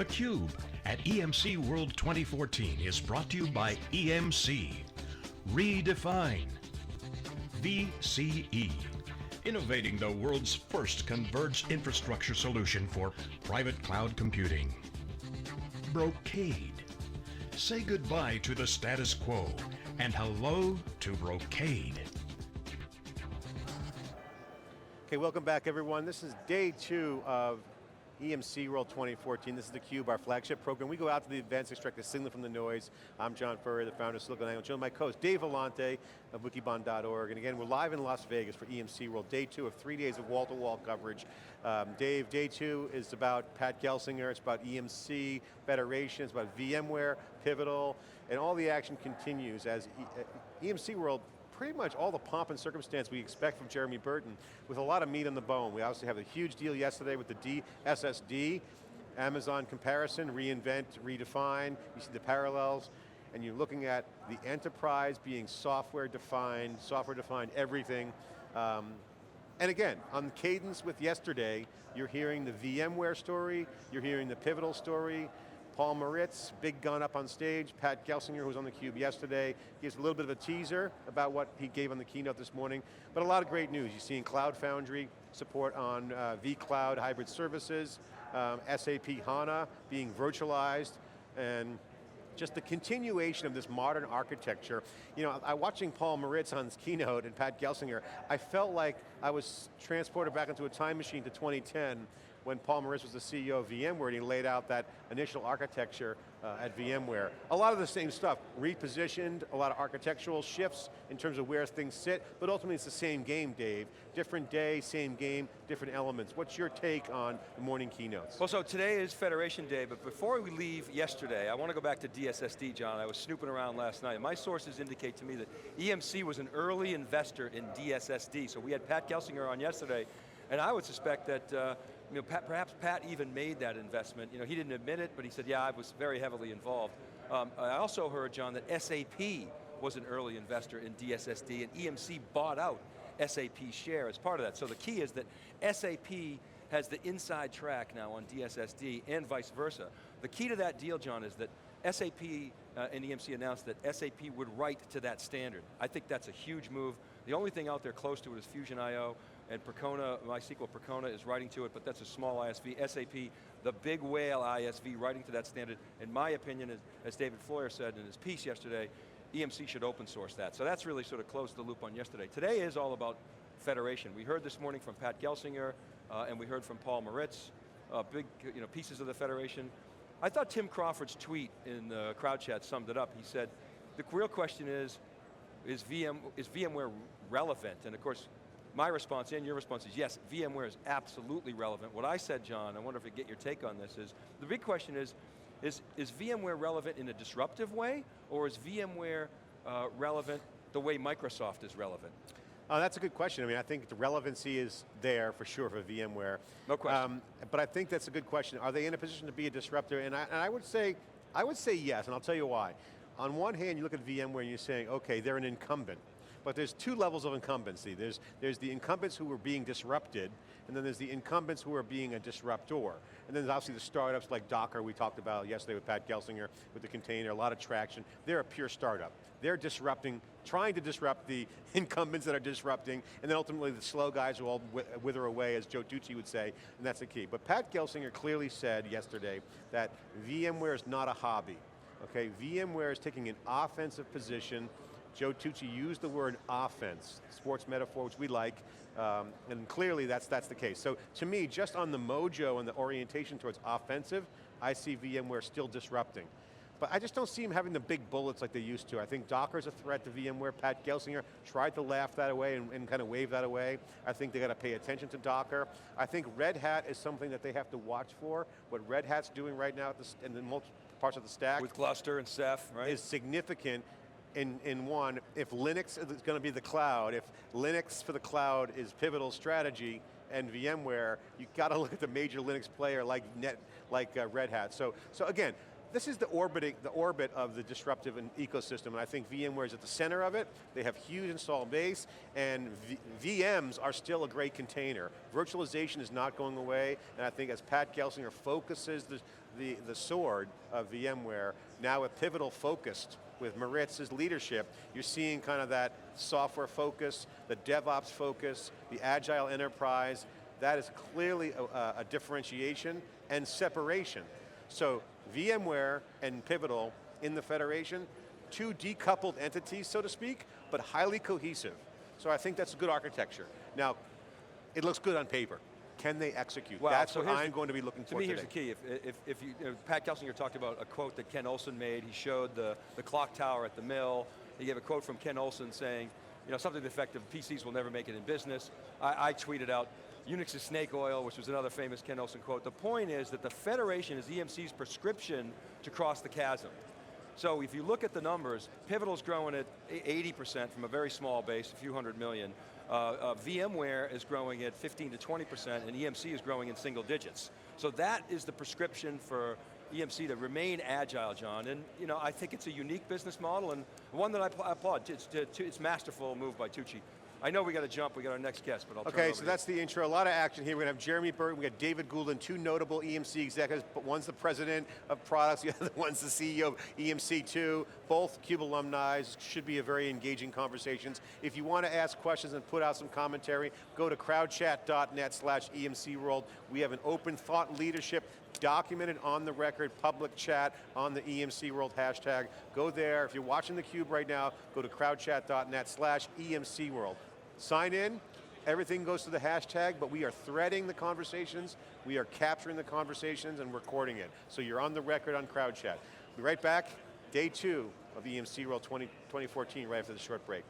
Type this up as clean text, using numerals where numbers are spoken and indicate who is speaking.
Speaker 1: theCUBE at EMC World 2014 is brought to you by EMC. Redefine. VCE. Innovating the world's first converged infrastructure solution for private cloud computing. Brocade. Say goodbye to the status quo and hello to Brocade.
Speaker 2: Okay, welcome back everyone. This is day 2 of EMC World 2014. This is theCUBE, our flagship program. We go out to the events, extract the signal from the noise. I'm John Furrier, the founder of SiliconANGLE. Joined by my co-host Dave Vellante of Wikibon.org. And again, we're live in Las Vegas for EMC World, day 2 of 3 days of wall-to-wall coverage. Dave, day 2 is about Pat Gelsinger, it's about EMC, Federation, it's about VMware, Pivotal, and all the action continues as EMC World, pretty much all the pomp and circumstance we expect from Jeremy Burton, with a lot of meat on the bone. We obviously have a huge deal yesterday with the DSSD, Amazon comparison, reinvent, redefine, you see the parallels, and you're looking at the enterprise being software defined everything. And again, on cadence with yesterday, you're hearing the VMware story, you're hearing the Pivotal story, Paul Maritz, big gun up on stage. Pat Gelsinger, who was on theCUBE yesterday, gives a little bit of a teaser about what he gave on the keynote this morning, but a lot of great news. You're seeing Cloud Foundry support on vCloud hybrid services, SAP HANA being virtualized, and just the continuation of this modern architecture. You know, watching Paul Maritz on his keynote and Pat Gelsinger, I felt like I was transported back into a time machine to 2010 when Paul Maritz was the CEO of VMware and he laid out that initial architecture at VMware. A lot of the same stuff, repositioned, a lot of architectural shifts in terms of where things sit, but ultimately it's the same game, Dave. Different day, same game, different elements. What's your take on the morning keynotes?
Speaker 3: Well, so today is Federation Day, but before we leave yesterday, I want to go back to DSSD, John. I was snooping around last night. My sources indicate to me that EMC was an early investor in DSSD. So we had Pat Gelsinger on yesterday, and I would suspect that you know, perhaps Pat even made that investment. You know, he didn't admit it, but he said, yeah, I was very heavily involved. I also heard, John, that SAP was an early investor in DSSD, and EMC bought out SAP share as part of that. So the key is that SAP has the inside track now on DSSD and vice versa. The key to that deal, John, is that SAP and EMC announced that SAP would write to that standard. I think that's a huge move. The only thing out there close to it is Fusion.io, and Percona, MySQL Percona is writing to it, but that's a small ISV. SAP, the big whale ISV, writing to that standard. In my opinion, as David Furrier said in his piece yesterday, EMC should open source that. So that's really sort of closed the loop on yesterday. Today is all about Federation. We heard this morning from Pat Gelsinger, and we heard from Paul Maritz, big pieces of the Federation. I thought Tim Crawford's tweet in the crowd chat summed it up. He said, the real question is VMware relevant? And of course, my response and your response is yes, VMware is absolutely relevant. What I said, John, I wonder if I get your take on this, is the big question is VMware relevant in a disruptive way, or is VMware relevant the way Microsoft is relevant?
Speaker 2: That's a good question. I mean, I think the relevancy is there for sure for VMware.
Speaker 3: No question.
Speaker 2: But I think that's a good question. Are they in a position to be a disruptor? And I would say yes, and I'll tell you why. On one hand, you look at VMware and you're saying, okay, they're an incumbent. But there's two levels of incumbency. There's the incumbents who are being disrupted, and then there's the incumbents who are being a disruptor. And then there's obviously the startups like Docker we talked about yesterday with Pat Gelsinger with the container, a lot of traction. They're a pure startup. They're disrupting, trying to disrupt the incumbents that are disrupting, and then ultimately the slow guys will all wither away, as Joe Tucci would say, and that's the key. But Pat Gelsinger clearly said yesterday that VMware is not a hobby. Okay, VMware is taking an offensive position. Joe Tucci used the word offense, sports metaphor, which we like, and clearly that's the case. So to me, just on the mojo and the orientation towards offensive, I see VMware still disrupting. But I just don't see them having the big bullets like they used to. I think Docker's a threat to VMware. Pat Gelsinger tried to laugh that away and kind of wave that away. I think they got to pay attention to Docker. I think Red Hat is something that they have to watch for. What Red Hat's doing right now in the multiple parts of the stack.
Speaker 3: With Gluster and Ceph, right?
Speaker 2: Is significant. In one, if Linux is going to be the cloud, if Linux for the cloud is Pivotal strategy and VMware, you got to look at the major Linux player like Red Hat. So again, this is the orbit of the disruptive ecosystem, and I think VMware is at the center of it. They have huge install base, and VMs are still a great container. Virtualization is not going away, and I think as Pat Gelsinger focuses the sword of VMware, now a pivotal focused with Maritz's leadership, you're seeing kind of that software focus, the DevOps focus, the agile enterprise. That is clearly a differentiation and separation. So VMware and Pivotal in the federation, two decoupled entities, so to speak, but highly cohesive. So I think that's a good architecture. Now, it looks good on paper. Can they execute?
Speaker 3: Wow,
Speaker 2: That's
Speaker 3: so
Speaker 2: what I'm going to be looking for
Speaker 3: To me,
Speaker 2: today.
Speaker 3: here's the key. If you know, Pat Gelsinger talked about a quote that Ken Olsen made. He showed the clock tower at the mill. He gave a quote from Ken Olsen saying, something to the effect of PCs will never make it in business. I tweeted out, Unix is snake oil, which was another famous Ken Olsen quote. The point is that the federation is EMC's prescription to cross the chasm. So if you look at the numbers, Pivotal's growing at 80% from a very small base, a few hundred million. VMware is growing at 15 to 20%, and EMC is growing in single digits. So that is the prescription for EMC to remain agile, John. And I think it's a unique business model, and one that I applaud. It's masterful move by Tucci. I know we got to jump, we got our next guest, but I'll turn it over
Speaker 2: Okay, so that's the intro. A lot of action here. We're going to have Jeremy Burton, we got David Goulden, two notable EMC executives, but one's the president of products, the other one's the CEO of EMC2, both CUBE alumni. Should be a very engaging conversations. If you want to ask questions and put out some commentary, go to crowdchat.net/EMC World. We have an open thought leadership documented on the record, public chat on the EMC World hashtag. Go there. If you're watching theCUBE right now, go to crowdchat.net/EMC World. Sign in, everything goes to the hashtag, but we are threading the conversations, we are capturing the conversations and recording it. So you're on the record on CrowdChat. Be right back, day 2 of EMC World 2014, right after the short break.